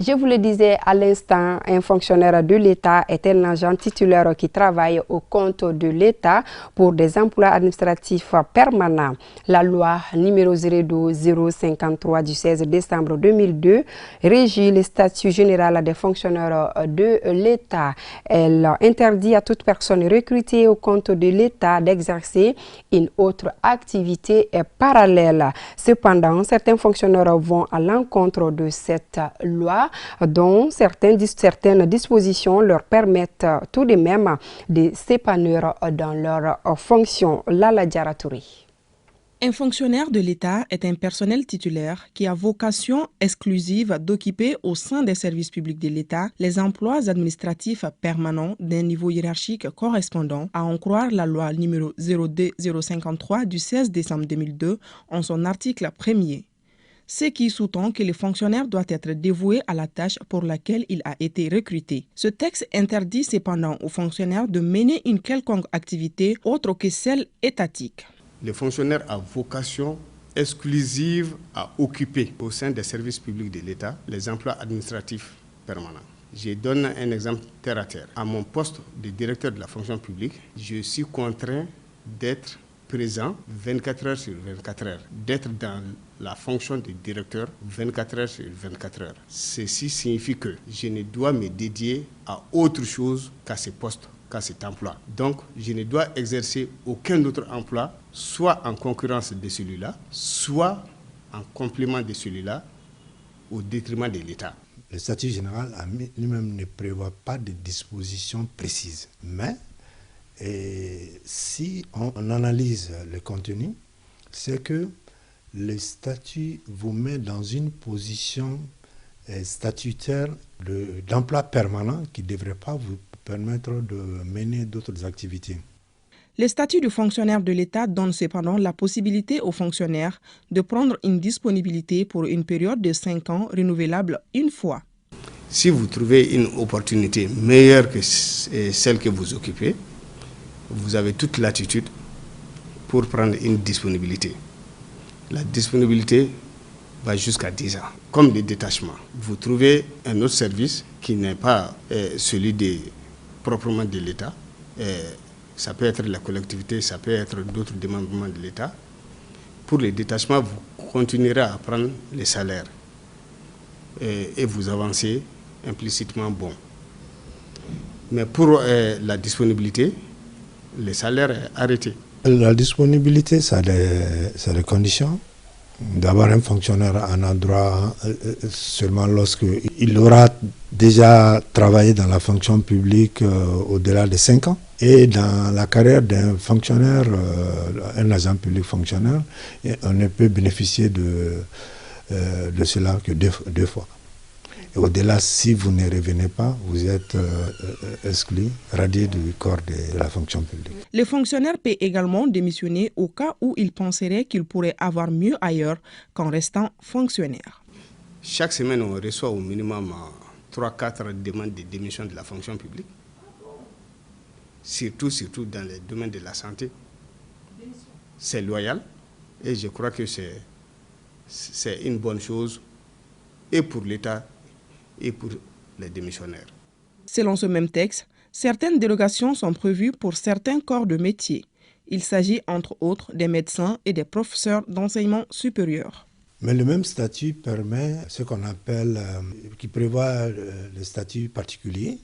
Je vous le disais à l'instant, un fonctionnaire de l'État est un agent titulaire qui travaille au compte de l'État pour des emplois administratifs permanents. La loi numéro 02053 du 16 décembre 2002 régit le statut général des fonctionnaires de l'État. Elle interdit à toute personne recrutée au compte de l'État d'exercer une autre activité parallèle. Cependant, certains fonctionnaires vont à l'encontre de cette loi, dont certaines dispositions leur permettent tout de même de s'épanouir dans leurs fonctions. Lala Diaratouri. Un fonctionnaire de l'État est un personnel titulaire qui a vocation exclusive d'occuper au sein des services publics de l'État les emplois administratifs permanents d'un niveau hiérarchique correspondant, à en croire la loi numéro 02053 du 16 décembre 2002 en son article 1er. Ce qui sous-tend que le fonctionnaire doit être dévoué à la tâche pour laquelle il a été recruté. Ce texte interdit cependant aux fonctionnaires de mener une quelconque activité autre que celle étatique. Le fonctionnaire a vocation exclusive à occuper au sein des services publics de l'État les emplois administratifs permanents. Je donne un exemple terre à terre. À mon poste de directeur de la fonction publique, je suis contraint d'être présent 24 heures sur 24 heures, d'être dans la fonction de directeur 24 heures sur 24 heures. Ceci signifie que je ne dois me dédier à autre chose qu'à ce poste, qu'à cet emploi. Donc, je ne dois exercer aucun autre emploi, soit en concurrence de celui-là, soit en complément de celui-là, au détriment de l'État. Le statut général lui-même ne prévoit pas de dispositions précises, mais si on analyse le contenu, c'est que le statut vous met dans une position statutaire d'emploi permanent qui ne devrait pas vous permettre de mener d'autres activités. Le statut de fonctionnaire de l'État donne cependant la possibilité aux fonctionnaires de prendre une disponibilité pour une période de 5 ans renouvelable une fois. Si vous trouvez une opportunité meilleure que celle que vous occupez, vous avez toute latitude pour prendre une disponibilité. La disponibilité va jusqu'à 10 ans. Comme le détachement, vous trouvez un autre service qui n'est pas celui proprement de l'État. Ça peut être la collectivité, ça peut être d'autres démembrements de l'État. Pour le détachement, vous continuerez à prendre les salaires et vous avancez implicitement bon. Mais pour la disponibilité, le salaire est arrêté. La disponibilité, ça a des conditions. D'abord, un fonctionnaire en a droit seulement lorsqu'il aura déjà travaillé dans la fonction publique au-delà de 5 ans. Et dans la carrière d'un fonctionnaire, un agent public fonctionnaire, on ne peut bénéficier de cela que deux fois. Et au-delà, si vous ne revenez pas, vous êtes exclu, radié du corps de la fonction publique. Le fonctionnaire peut également démissionner au cas où il penserait qu'il pourrait avoir mieux ailleurs qu'en restant fonctionnaire. Chaque semaine, on reçoit au minimum 3-4 demandes de démission de la fonction publique. Surtout dans le domaine de la santé. C'est loyal et je crois que c'est une bonne chose et pour l'État et pour les démissionnaires. Selon ce même texte, certaines dérogations sont prévues pour certains corps de métier. Il s'agit entre autres des médecins et des professeurs d'enseignement supérieur. Mais le même statut permet ce qu'on appelle, qui prévoit le statut particulier,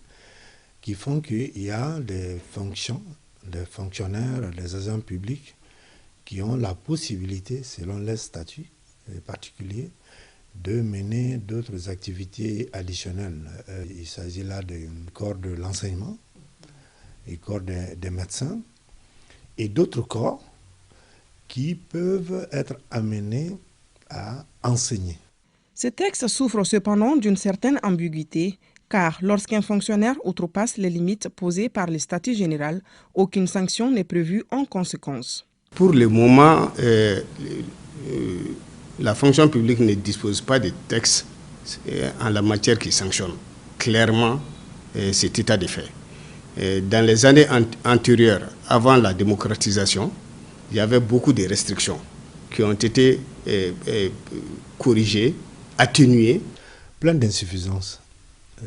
qui font qu'il y a des fonctions, des fonctionnaires, des agents publics qui ont la possibilité, selon les statuts particuliers, de mener d'autres activités additionnelles. Il s'agit là du corps de l'enseignement, du corps des médecins et d'autres corps qui peuvent être amenés à enseigner. Ce texte souffre cependant d'une certaine ambiguïté, car lorsqu'un fonctionnaire outrepasse les limites posées par le statut général, aucune sanction n'est prévue en conséquence. Pour le moment, la fonction publique ne dispose pas de textes en la matière qui sanctionnent clairement cet état de fait. Dans les années antérieures, avant la démocratisation, il y avait beaucoup de restrictions qui ont été corrigées, atténuées. plein d'insuffisances.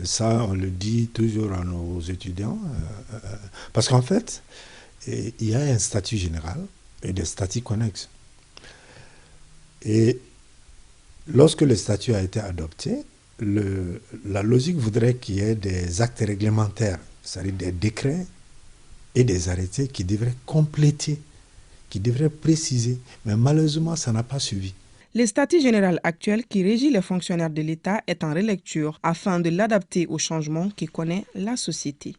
Ça, on le dit toujours à nos étudiants, parce qu'en fait, il y a un statut général et des statuts connexes. Et lorsque le statut a été adopté, la logique voudrait qu'il y ait des actes réglementaires, c'est-à-dire des décrets et des arrêtés qui devraient compléter, qui devraient préciser. Mais malheureusement, ça n'a pas suivi. Le statut général actuel qui régit les fonctionnaires de l'État est en relecture afin de l'adapter aux changements que connaît la société.